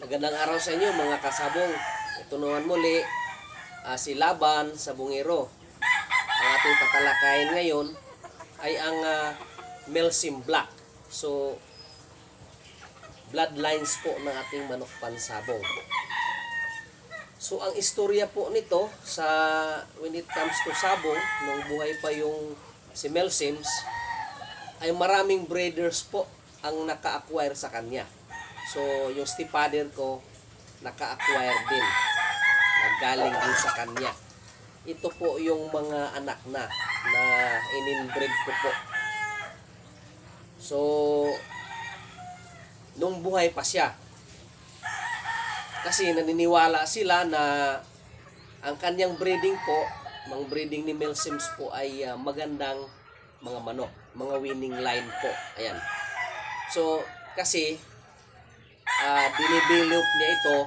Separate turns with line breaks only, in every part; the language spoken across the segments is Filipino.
Magandang araw sa inyo mga kasabong. Ito naman muli si Laban sa Bungiro. Ang ating tatalakayin ngayon ay ang Melsim Black. So, bloodlines po ng ating manok pansabong. So, ang istorya po nito sa when it comes to sabong, nung buhay pa yung si Melsims, ay maraming breeders po ang naka-acquire sa kanya. So, yung stepfather ko, naka-acquire din. Naggaling din sa kanya. Ito po yung mga anak na in-inbreed ko po. So, nung buhay pa siya, kasi naniniwala sila na ang kanyang breeding po, mga breeding ni Melsims po ay magandang mga manok, mga winning line po. Ayan. So, kasi dinidevelop niya ito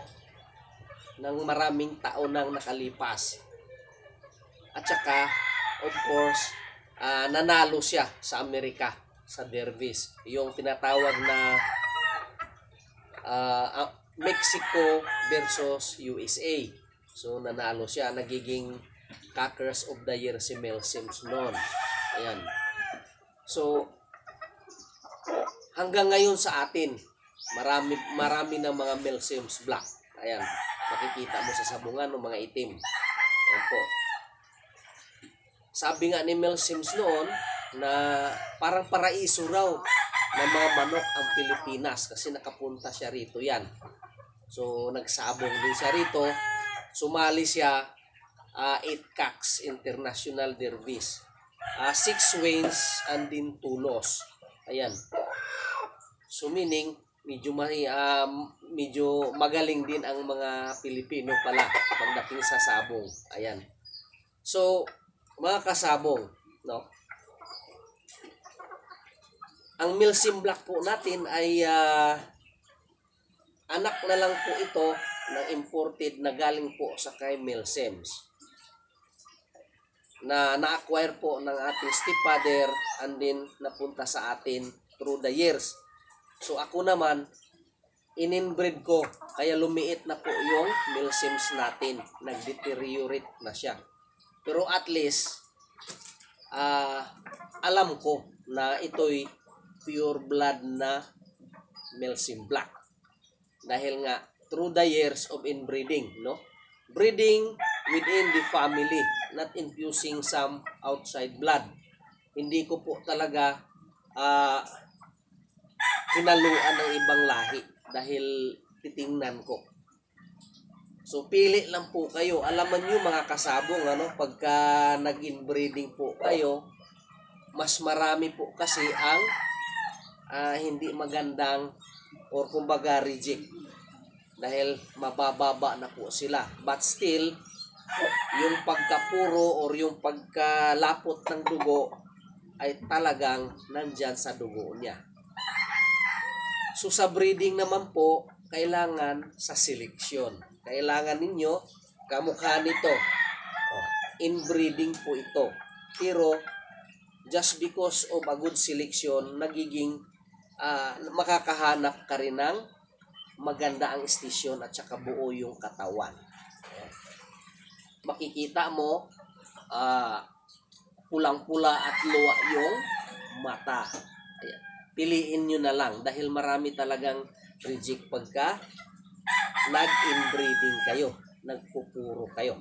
ng maraming taon nang nakalipas. At saka, of course, nanalo siya sa Amerika, sa Dervis. Yung tinatawag na Mexico versus USA. So, nanalo siya. Nagiging Cockers of the Year si Melsims noon. Ayan. So, hanggang ngayon sa atin, marami ng mga Melsims Black. Ayan, makikita mo sa sabungan ng mga itim. Ayan po. Sabi nga ni Melsims noon na parang paraiso raw ng mga manok ang Pilipinas kasi nakapunta siya rito yan. So, nagsabong din siya rito. Sumali siya 8 Cocks International Dervis. 6 wins and din 2 loss. Ayan. So, meaning, medyo magaling din ang mga Pilipino pala pagdating sa sabong. Ayan. So, mga kasabong, no? Ang Melsim Black po natin ay anak na lang po ito ng imported na galing po sa kay Melsims. Na-acquire po ng ating stepfather and then napunta sa atin through the years. So ako naman, in-inbreed ko, kaya lumiit na po yung Melsims natin. Nag-deteriorate na siya. Pero at least, alam ko na ito'y pure blood na Melsim Black. Dahil nga, through the years of inbreeding, no? Breeding within the family, not infusing some outside blood. Hindi ko po talaga hinaluan ng ibang lahi dahil titingnan ko. So, pili lang po kayo. Alaman nyo mga kasabong, pagka nag-inbreeding po kayo, mas marami po kasi ang hindi magandang or kumbaga reject. Dahil mabababa na po sila. But still, yung pagkapuro or yung pagkalapot ng dugo ay talagang nandyan sa dugo niya. So sa breeding naman po, kailangan sa seleksyon. Kailangan ninyo, kamukha nito. Inbreeding po ito. Pero, just because of a good selection, nagiging makakahanap ka rin ng maganda ang estisyon at saka buo yung katawan. Makikita mo, pulang-pula at luwa yung mata. Ayan. Piliin nyo na lang dahil marami talagang reject pagka nag-inbreeding kayo, nagpupuro kayo.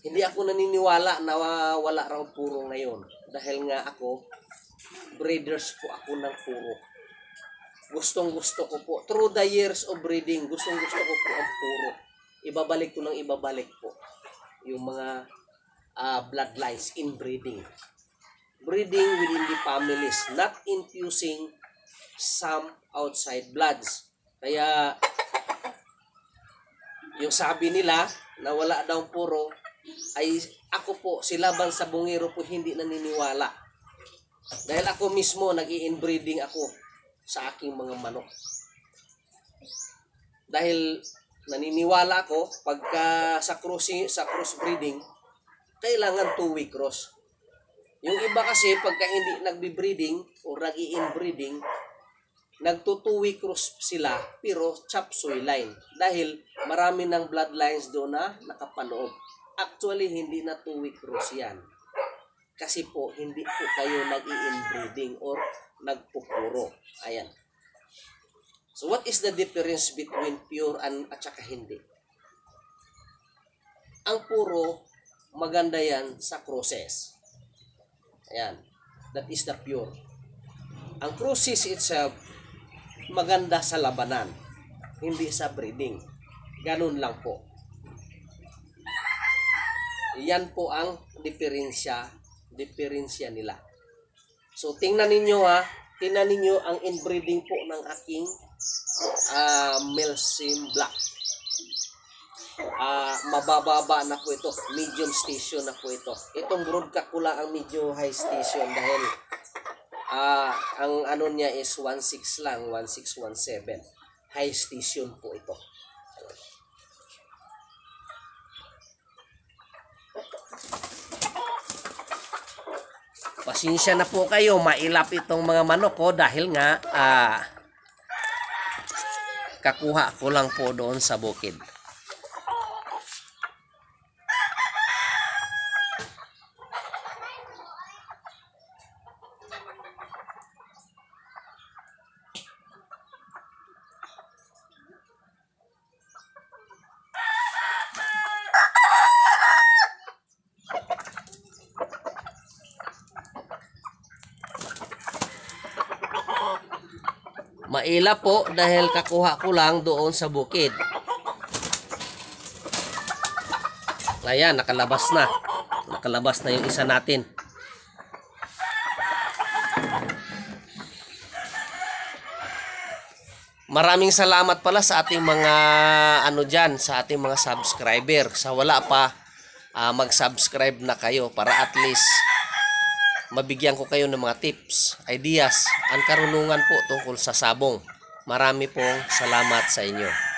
Hindi ako naniniwala na wala raw puro ngayon dahil nga ako, breeders po ako ng puro. Gustong-gusto ko po. Through the years of breeding, gustong-gusto ko po ang puro. Ibabalik ko ng ibabalik po yung mga bloodlines in breeding. Breeding within the families, not infusing some outside bloods. Kaya, yung sabi nila na wala daw puro, ay ako po, si Laban sa Bungiro po hindi naniniwala. Dahil ako mismo, nag-i-inbreeding ako sa aking mga manok. Dahil naniniwala ako, pagka sa crossbreeding, kailangan 2-week cross. Yung iba kasi, pagka hindi nagbi-breeding o nag-i-inbreeding, nagtutuwi cross sila pero chop suey line dahil marami ng bloodlines doon na nakapaloob. Actually, hindi na two-week cross yan. Kasi po, hindi po kayo nag-i-inbreeding or nagpupuro. Ayan. So, what is the difference between pure at saka hindi? Ang puro, maganda yan sa crosses. Ayan. That is the pure. Ang crosses itself, maganda sa labanan. Hindi sa breeding. Ganun lang po. Yan po ang diferensya nila. So, tingnan ninyo tingnan ninyo ang inbreeding po ng aking Melsim Black. Mabababa na po ito. Medium station na po ito. Itong broadcock ko lang ang medium high station dahil ang ano niya is 1.6 lang, 1.617. High station po ito. Pasensya na po kayo, mailap itong mga manok ko dahil nga kakuha ko lang po doon sa bukid. Maila po dahil kakuha ko lang doon sa bukid. Ayan, nakalabas na. Nakalabas na yung isa natin. Maraming salamat pala sa ating mga sa ating mga subscriber. Sa wala pa, mag-subscribe na kayo para at least mabigyan ko kayo ng mga tips, ideas, ang karunungan po tungkol sa sabong. Marami pong salamat sa inyo.